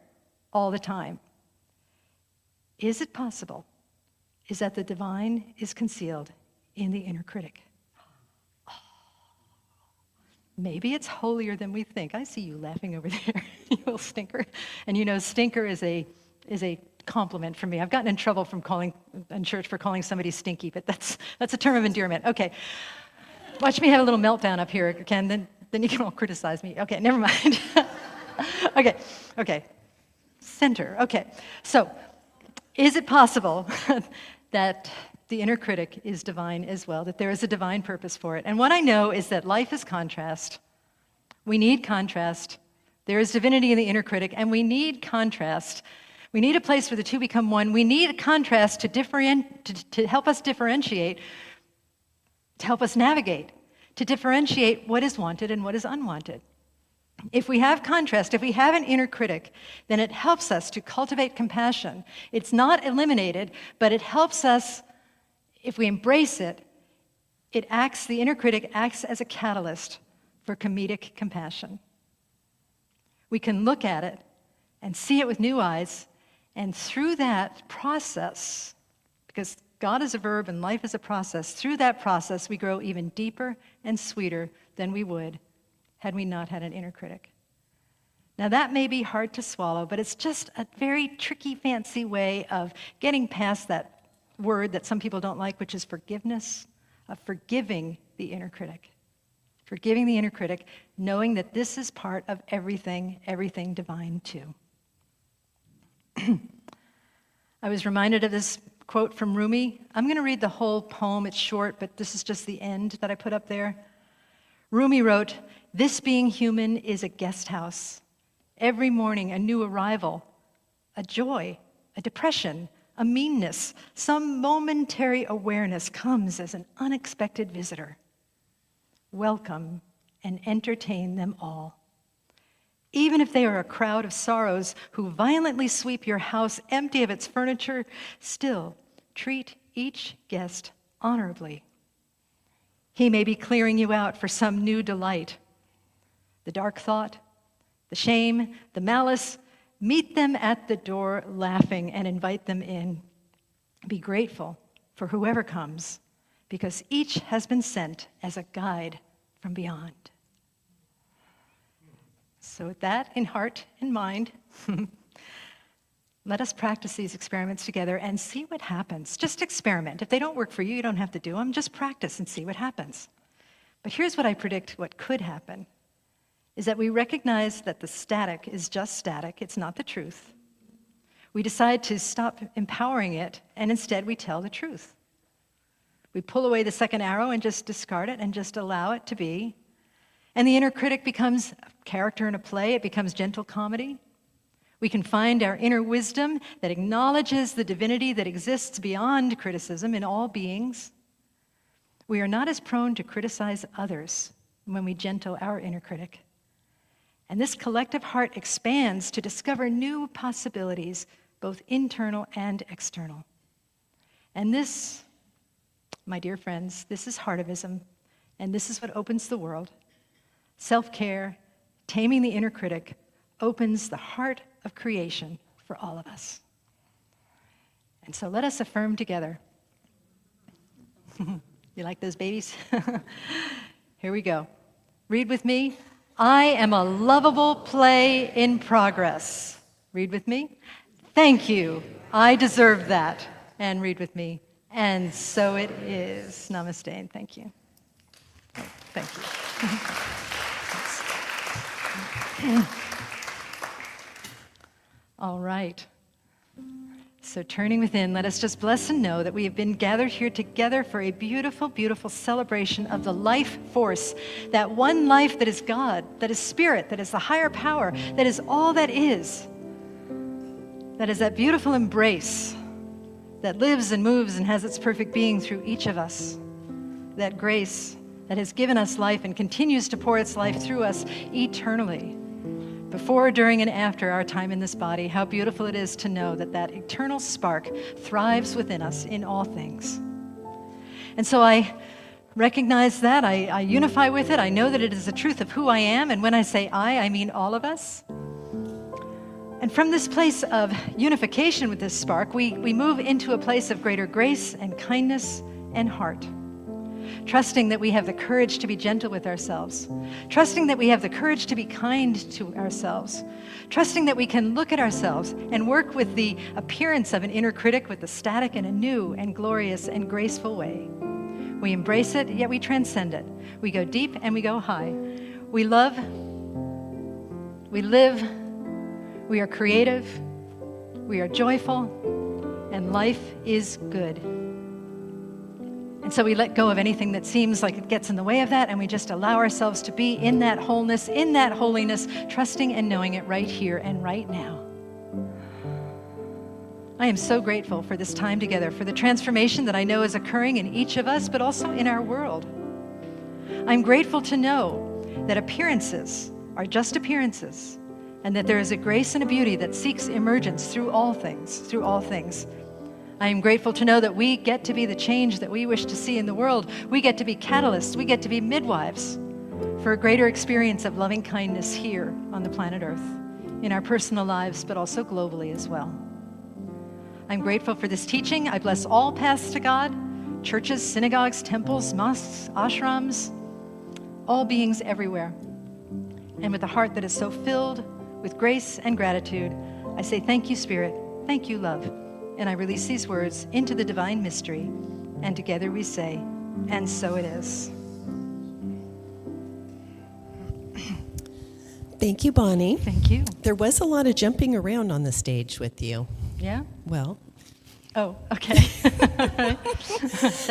all the time. Is it possible? Is that the divine is concealed in the inner critic? Oh, maybe it's holier than we think. I see you laughing over there, you little stinker. And stinker is a compliment for me. I've gotten in trouble in church for calling somebody stinky, but that's a term of endearment. Okay, watch me have a little meltdown up here, Ken. Then you can all criticize me. Okay, never mind. Okay. Center. Okay, so. Is it possible that the inner critic is divine as well, that there is a divine purpose for it. And what I know is that life is contrast. We need contrast. There is divinity in the inner critic, and we need contrast. We need a place where the two become one. We need a contrast to help us differentiate, to help us navigate, to differentiate what is wanted and what is unwanted. If we have contrast, if we have an inner critic, then it helps us to cultivate compassion. It's not eliminated, but it helps us, if we embrace it, the inner critic acts as a catalyst for comedic compassion. We can look at it and see it with new eyes, and through that process, because God is a verb and life is a process, through that process we grow even deeper and sweeter than we would had we not had an inner critic. Now that may be hard to swallow, but it's just a very tricky, fancy way of getting past that word that some people don't like, which is forgiveness, of forgiving the inner critic. Forgiving the inner critic, knowing that this is part of everything divine too. I was reminded of this quote from Rumi. I'm going to read the whole poem. It's short, but this is just the end that I put up there. Rumi wrote, "This being human is a guest house. Every morning a new arrival, a joy, a depression, a meanness, some momentary awareness comes as an unexpected visitor. Welcome and entertain them all. Even if they are a crowd of sorrows who violently sweep your house empty of its furniture, still treat each guest honorably. He may be clearing you out for some new delight. The dark thought, the shame, the malice, meet them at the door laughing and invite them in. Be grateful for whoever comes, because each has been sent as a guide from beyond." So with that in heart and mind, let us practice these experiments together and see what happens. Just experiment. If they don't work for you, you don't have to do them. Just practice and see what happens. But here's what I predict what could happen, is that we recognize that the static is just static. It's not the truth. We decide to stop empowering it, and instead we tell the truth. We pull away the second arrow and just discard it and just allow it to be. And the inner critic becomes a character in a play. It becomes gentle comedy. We can find our inner wisdom that acknowledges the divinity that exists beyond criticism in all beings. We are not as prone to criticize others when we gentle our inner critic. And this collective heart expands to discover new possibilities, both internal and external. And this, my dear friends, this is heartivism, and this is what opens the world. Self-care, taming the inner critic, opens the heart of creation for all of us. And so let us affirm together. You like those babies? Here we go. Read with me. I am a lovable play in progress. Read with me. Thank you. I deserve that. And read with me. And so it is. Namaste and thank you. Oh, thank you. All right. So turning within, let us just bless and know that we have been gathered here together for a beautiful, beautiful celebration of the life force, that one life that is God, that is spirit, that is the higher power, that is all that is that beautiful embrace that lives and moves and has its perfect being through each of us, that grace that has given us life and continues to pour its life through us eternally. Before, during, and after our time in this body, how beautiful it is to know that that eternal spark thrives within us in all things. And so I recognize that, I unify with it, I know that it is the truth of who I am, and when I say I mean all of us. And from this place of unification with this spark, we move into a place of greater grace and kindness and heart. Trusting that we have the courage to be gentle with ourselves. Trusting that we have the courage to be kind to ourselves. Trusting that we can look at ourselves and work with the appearance of an inner critic with the static in a new and glorious and graceful way. We embrace it, yet we transcend it. We go deep and we go high. We love, we live, we are creative, we are joyful, and life is good. And so we let go of anything that seems like it gets in the way of that, and we just allow ourselves to be in that wholeness, in that holiness, trusting and knowing it right here and right now. I am so grateful for this time together, for the transformation that I know is occurring in each of us, but also in our world. I'm grateful to know that appearances are just appearances, and that there is a grace and a beauty that seeks emergence through all things. I am grateful to know that we get to be the change that we wish to see in the world. We get to be catalysts. We get to be midwives for a greater experience of loving kindness here on the planet Earth, in our personal lives, but also globally as well. I'm grateful for this teaching. I bless all paths to God, churches, synagogues, temples, mosques, ashrams, all beings everywhere. And with a heart that is so filled with grace and gratitude, I say thank you, Spirit. Thank you, love. And I release these words into the divine mystery, and together we say, and so it is. Thank you, Bonnie. Thank you. There was a lot of jumping around on the stage with you. Yeah? Well, Oh, okay.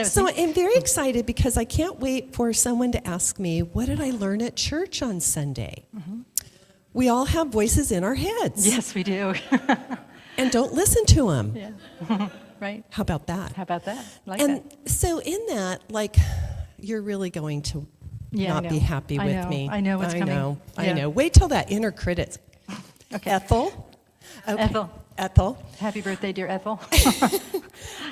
so I'm very excited because I can't wait for someone to ask me, what did I learn at church on Sunday? Mm-hmm. We all have voices in our heads. Yes, we do. And don't listen to them. Yeah. Right. How about that? How about that? Like and that. so in that, like, you're really going to Yeah, I not be know. happy I with know. me. I know what's coming. I Yeah. know. Wait till that inner critic. Okay. Ethel. Okay. Ethel. Happy birthday, dear Ethel.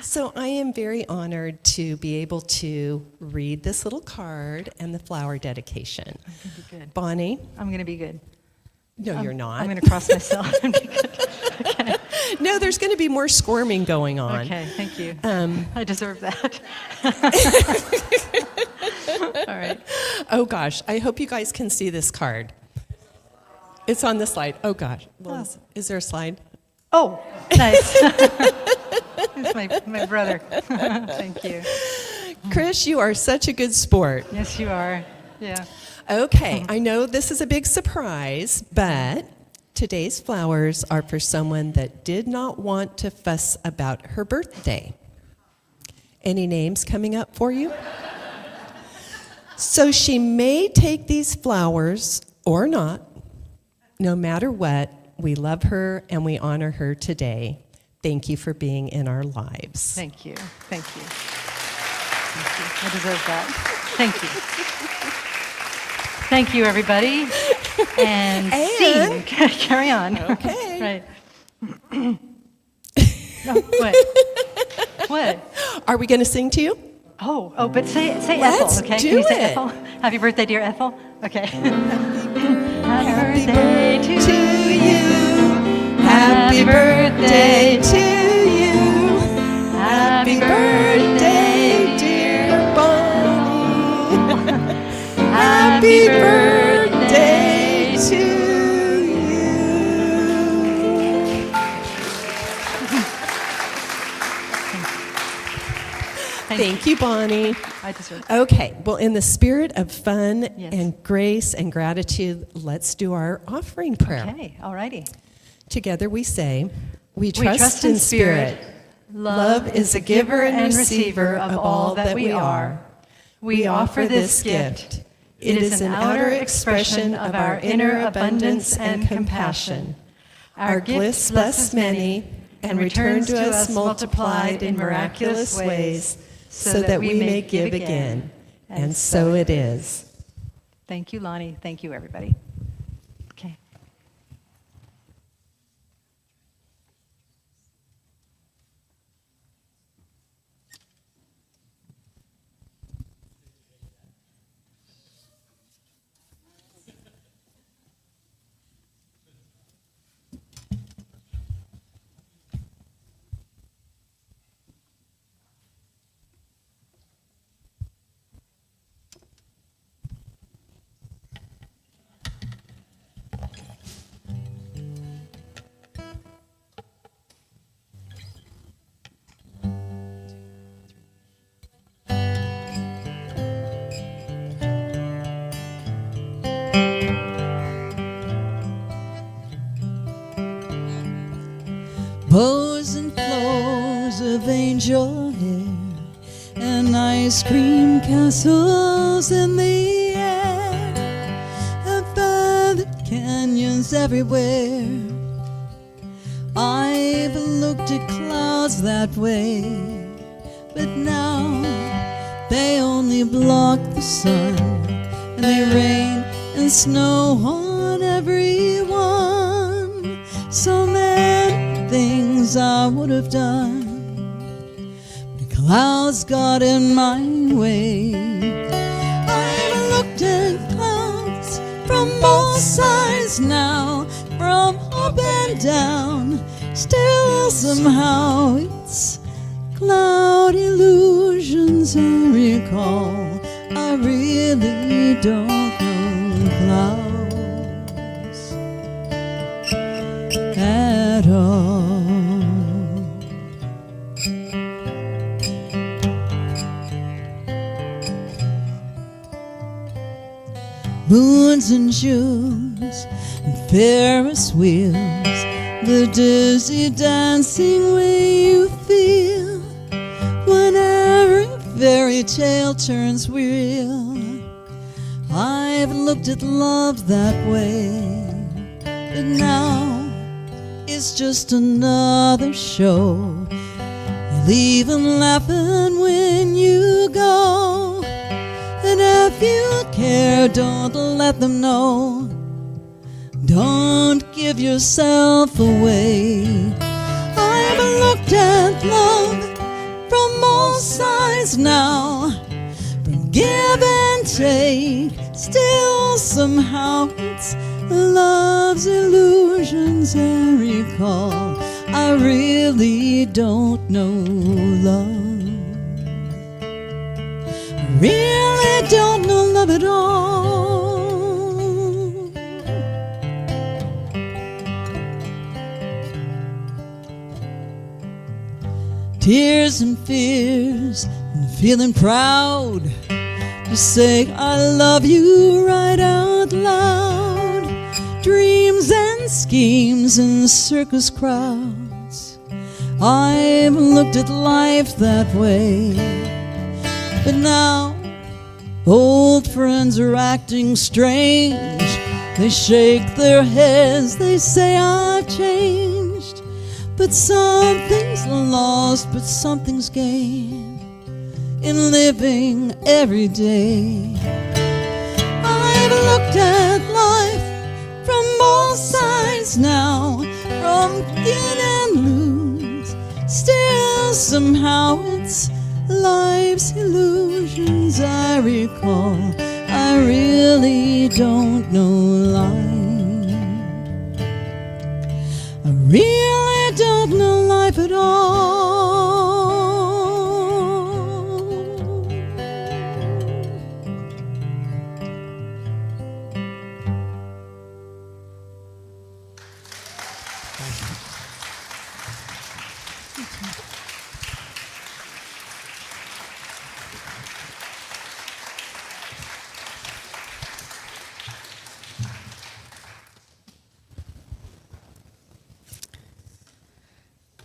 So I am very honored to be able to read this little card and the flower dedication. I'm going to be good. Bonnie? I'm going to be good. No, you're not. I'm going to cross myself and be good. Okay. No, there's going to be more squirming going on. Okay, thank you. I deserve that. All right. Oh, gosh. I hope you guys can see this card. It's on the slide. Oh, gosh. Well, is there a slide? Oh, nice. It's my brother. Thank you. Chris, you are such a good sport. Yes, you are. Yeah. Okay, I know this is a big surprise, but today's flowers are for someone that did not want to fuss about her birthday. Any names coming up for you? So she may take these flowers or not. No matter what, we love her and we honor her today. Thank you for being in our lives. Thank you. Thank you. Thank you. I deserve that. Thank you. Thank you, everybody. And scene. Carry on. Okay. Right. Oh, what? Are we going to sing to you? Oh, but say Let's Ethel, okay? do Can you say it. Ethel? Happy birthday, dear Ethel. Okay. Happy birthday to you. Happy birthday to you. Happy birthday, dear Bonnie. Happy birthday to you. Thank you, Bonnie. I deserve it. Okay, well, in the spirit of fun Yes. and grace and gratitude, let's do our offering prayer. Okay, all righty. Together we say, we We trust in spirit. Love is the giver and receiver of all that we are. We offer this gift. It is an outer expression of our inner abundance and compassion. Our gifts bless many and return to us multiplied in miraculous ways, so that we may give again. And so it is. Thank you, Lonnie. Thank you, everybody. Okay. cream castles in the air and feathered canyons everywhere. I've looked at clouds that way, but now they only block the sun, and they rain and snow on everyone. So many things I would have done, but clouds got in my way. I've looked at clouds from all sides now, from up and down. Still somehow it's cloud illusions I recall. I really don't know clouds at all. Moons and Junes and Ferris wheels, the dizzy dancing way you feel when every fairy tale turns real. I've looked at love that way, but now it's just another show. You leave 'em laughing when you go, and if you care, don't let them know. Don't give yourself away. I've looked at love from all sides now, from give and take. Still somehow it's love's illusions I recall. I really don't know love. I really don't know love at all. Tears and fears and feeling proud to say I love you right out loud. Dreams and schemes and circus crowds. I've looked at life that way, but now old friends are acting strange. They shake their heads, they say I've changed. But something's lost, but something's gained in living every day. I've looked at life from all sides now, from gain and lose. Still somehow it's life's illusions I recall. I really don't know life. I really don't know life at all.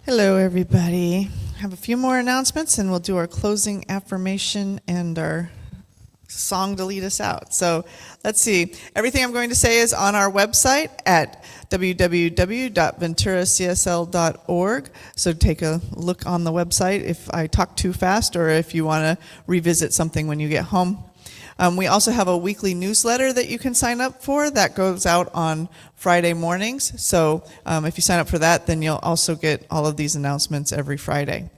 Hello, everybody. I have a few more announcements, and we'll do our closing affirmation and our song to lead us out. So let's see. Everything I'm going to say is on our website at www.venturacsl.org. So take a look on the website if I talk too fast or if you want to revisit something when you get home. We also have a weekly newsletter that you can sign up for that goes out on Friday mornings. So if you sign up for that, then you'll also get all of these announcements every Friday.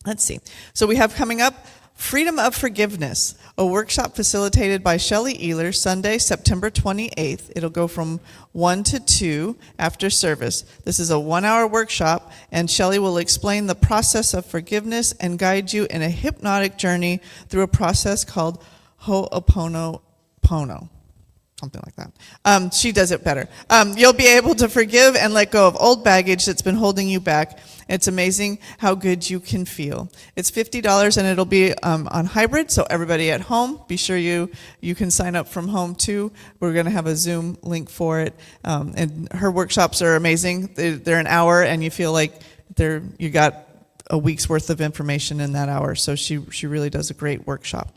Let's see. So we have coming up Freedom of Forgiveness, a workshop facilitated by Shelley Ealer, Sunday, September 28th. It'll go from 1 to 2 after service. This is a 1-hour workshop, and Shelley will explain the process of forgiveness and guide you in a hypnotic journey through a process called Ho'oponopono. Something like that. She does it better. You'll be able to forgive and let go of old baggage that's been holding you back. It's amazing how good you can feel. It's $50 and it'll be on hybrid, so everybody at home, be sure you can sign up from home too. We're going to have a Zoom link for it. And her workshops are amazing. They're an hour and you feel like you got a week's worth of information in that hour. So she really does a great workshop.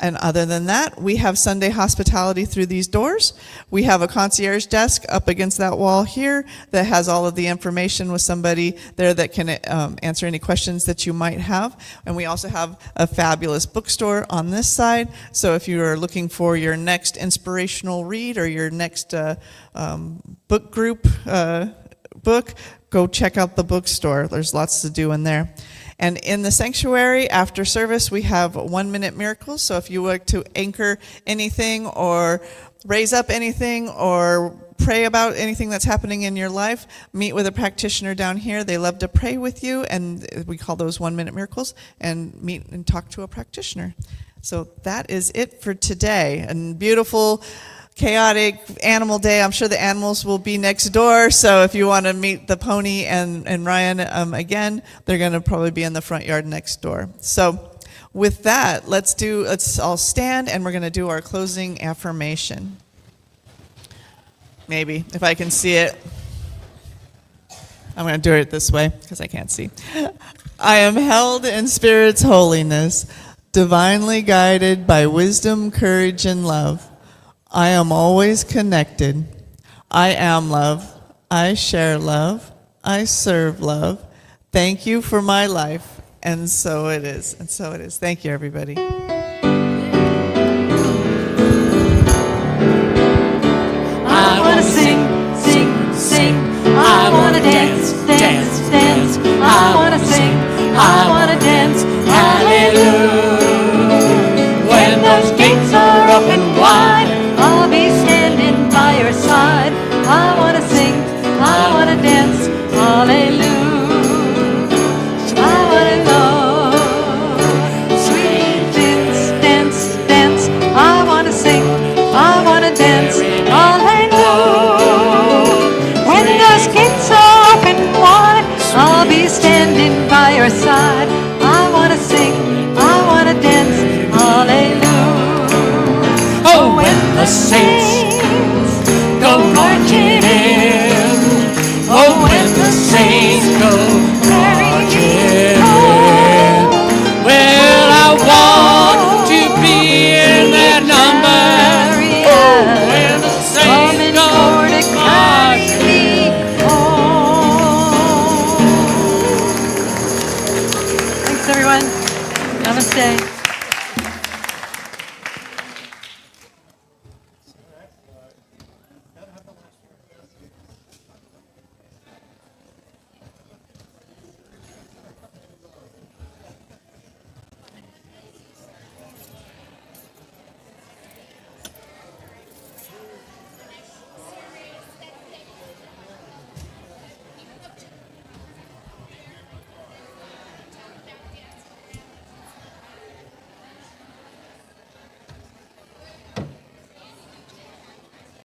And other than that, we have Sunday hospitality through these doors. We have a concierge desk up against that wall here that has all of the information with somebody there that can answer any questions that you might have. And we also have a fabulous bookstore on this side. So if you are looking for your next inspirational read or your next book group book, go check out the bookstore. There's lots to do in there. And in the sanctuary, after service, we have 1 minute miracles. So if you like to anchor anything or raise up anything or pray about anything that's happening in your life, meet with a practitioner down here. They love to pray with you, and we call those 1 minute miracles, and meet and talk to a practitioner. So that is it for today. And beautiful, chaotic animal day. I'm sure the animals will be next door, so if you want to meet the pony and Ryan again, they're going to probably be in the front yard next door. So with that, let's all stand, and we're going to do our closing affirmation. Maybe, if I can see it. I'm going to do it this way because I can't see. I am held in Spirit's holiness, divinely guided by wisdom, courage, and love. I am always connected. I am love. I share love. I serve love. Thank you for my life. And so it is. And so it is. Thank you, everybody. I wanna sing, sing, sing. I wanna dance, dance, dance. I wanna sing, I wanna dance. Hallelujah. When those gates are open wide, I'll be standing by your side. I wanna sing, I wanna dance, hallelujah. I wanna know, sweet dance, dance, dance. I wanna sing, I wanna dance, hallelujah. When those gates are open wide, I'll be standing by your side. I wanna sing, I wanna dance, hallelujah. oh, when the saints go marching